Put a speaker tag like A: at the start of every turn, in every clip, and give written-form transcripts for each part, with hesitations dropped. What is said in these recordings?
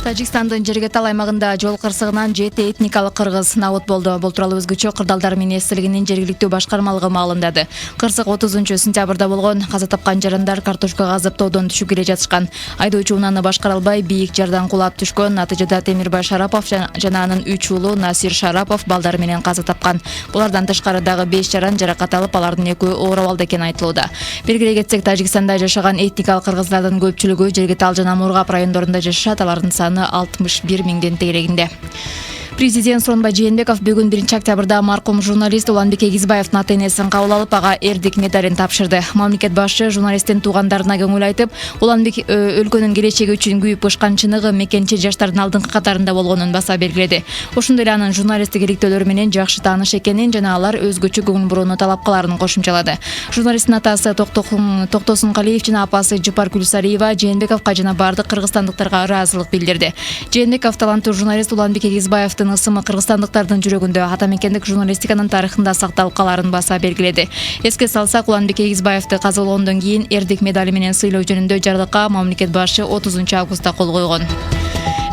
A: Тажикстандын Жергетал аймагында жол кырсыгынан 7 этникалык кыргыз набыт болду. Бул тууралуу өзгөчө кырдаалдар министрлигинин жергиликтүү башкармалыгы маалымдады. Кырсык 30-сентябрда болгон. Каза тапкан жарандар картошка казып тоодон түшүп келе жатышкан. Айдоочу унааны башкара албай бийик жардан кулап түшкөн. Натыйжада Темирбай Шарапов жана анын 3 уулу Насир Шарапов балдары менен каза тапкан. Булардан тышкары дагы 5 жаран жаракат алып, алардын экөө оор абалда экени айтылууда. Белгилей кетсек, Тажикстанда жашаган этникалык кыргыздардын көпчүлүгү Жергетал жана Мургап райондорунда жашашат. Алардын саны 61 миңден тегерегинде. Президент Сооронбай Жээнбеков бүгүн 1-октябрда маркум журналист Уланбек Эгизбаевдин ата-энесин кабыл алып, ага эрдик медалин тапшырды. Мамлекет башы журналисттин туугандарына көңүл айтып, Уланбек өлкөнүн келечеги үчүн күйүп бышкан чыныгы мекенчи жаштардын алдыңкы катарында болгонун баса белгиледи. Ошондой эле анын журналисттик иликтөөлөр менен жакшы тааныш экенин жана алар өзгөчө көңүл бурууну талап кыларын кошумчалады. Журналисттин атасы Токтосун Калиев жана апасы Жыпар Күлсариева Жээнбековго жана бардык кыргызстандыктарга ыраазылык билдирди. Жээнбеков таланттуу журналист Уланбек Эгизбаевдин ысымы кыргызстандыктардын жүрөгүндө, атамекендик журналистиканын тарыхында сакталып каларын баса белгиледи. Эске салсак, Уланбек Эгизбаевди каза болгондон кийин эрдик медали менен сыйлоо жөнүндө жарлыкка мамлекет башы 30-августта кол койгон.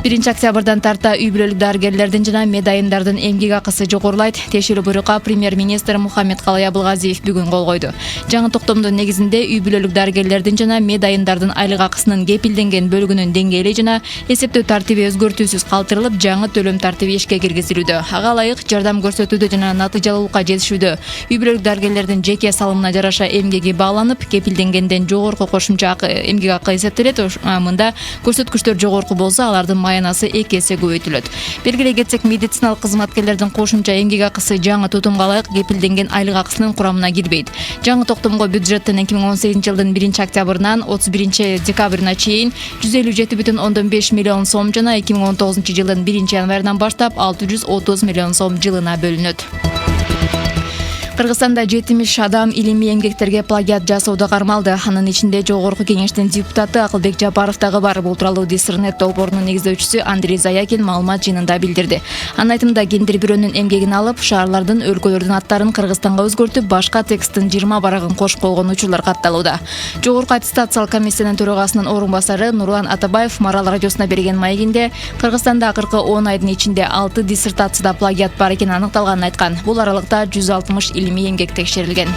A: 1-октябрдан тарта үй бүлөлүк дарыгерлердин жана медайындардын эмгек акысы жогорулайт. Тиешелүү буйрукка премьер-министр Мухаммедкалый Абылгазиев бүгүн кол койду. Жаңы токтомдун негизинде үй бүлөлүк дарыгерлердин жана медайындардын айлык акысынын кепилденген бөлүгүнүн деңгээли жана эсептөө тартиби өзгөртүүсүз калтырылып, жаңы төлөм тартиби ишке киргизилүүдө. Ага ылайык жардам көрсөтүүдө жана натыйжалуулукка жетишүүдө үй бүлөлүк дарыгерлердин жеке салымына жараша эмгеги бааланып, кепилденгенден жогорку кошумча эмгек акы эсептелет. Мында көрсөткүчтөр жогорку болсо, алардын маянасы 2 эсе көбөйтүлөт. Белгилей кетсек, медициналык кызматкерлердин кошумча эмгек акысы жаңы тутумга ылайык кепилденген айлык акысынын курамына кирбейт. Жаңы токтомго бюджеттин 2018-жылдын 1-октябрынан 31-декабрына чейин 157,5 миллион сом жана 2019-жылдын 1-январынан баштап 630 миллион сом жылына бөлүнөт. Кыргызстанда 70 адам илимий эмгектерге плагиат жасоодо кармалды. Анын ичинде жогорку кеңештин депутаты Акылбек Жапаров дагы бар. Бул тууралуу Дисрнет долбоорунун негиздөөчүсү Андрей Заякин маалымат жыйынында билдирди. Анын айтымында, кендир бирөөнүн эмгегин алып, шаарлардын, өлкөлөрдүн аттарын Кыргызстанга өзгөртүп, башка тексттин 20 барагын кошуп койгон учурлар катталууда. Жогорку аттестациялык комиссиянын төрагасынын орун басары Нурлан Атабаев Марал радиосуна берген маегинде Кыргызстанда акыркы 10 айдын ичинде 6 диссертацияда плагиат бар экени аныкталганын айткан. Бул аралыкта 160 илимий эмгек текшерилген.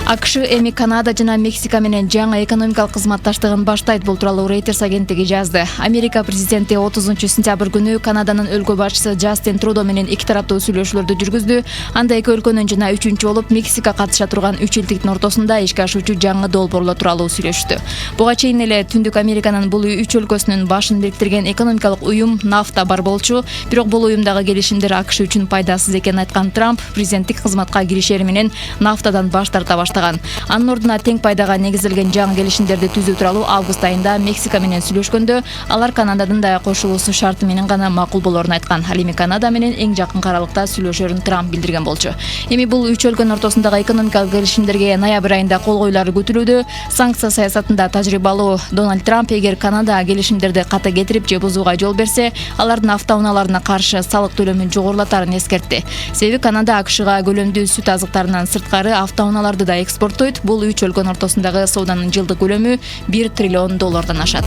A: АКШ эми Канада жана Мексика менен жаңы экономикалык кызматташтыгын баштайт. Бул тууралуу Reuters агенттиги жазды. Америка президенти 30-сентябрь күнү Канаданын өлкө башчысы Джастин Трудо менен эки тараптуу сүйлөшүүлөрдү жүргүздү. Анда эки өлкөнүн жана үчүнчү болуп Мексика катыша турган 3 элдиктин ортосунда ишке ашуучу жаңы долбоорлор тууралуу сүйлөштү. Буга чейин эле Түндүк Американын бул 3 өлкөсүнүн башын бириктирген экономикалык уюм NAFTA бар болчу. Бирок бул уюмдагы келишимдер АКШ үчүн пайдасыз экенин айткан Трамп президенттик кызматка киришери менен NAFTA-дан баш тарта баштаган. Анын ордуна тең пайдага негизделген жаңы келишимдерди түзүү тууралуу август айында Мексика менен сүйлөшкөндө, алар Канададын да кошулуусу шарты менен гана макул болорун айткан. Ал эми Канада менен эң жакын аралыкта сүйлөшөрүн Трамп билдирген болчу. Эми бул 3 өлкөнүн ортосундагы экономикалык келишимдерге ноябрь айында кол коюлары күтүлүүдө. Санкция саясатында тажрыйбалуу Дональд Трамп эгер Канада келишимдерди ката кетирип же бузууга жол берсе, алардын автоунааларына каршы салык төлөмүн жогорулатарын эскертти. Себеби Канада АКШга көлөмдүү сүт азыктарынан сырткары автоунааларды да экспорттойт. Бул 3 өлкөнүн ортосундагы сооданын жылдык көлөмү $1 триллион ашат.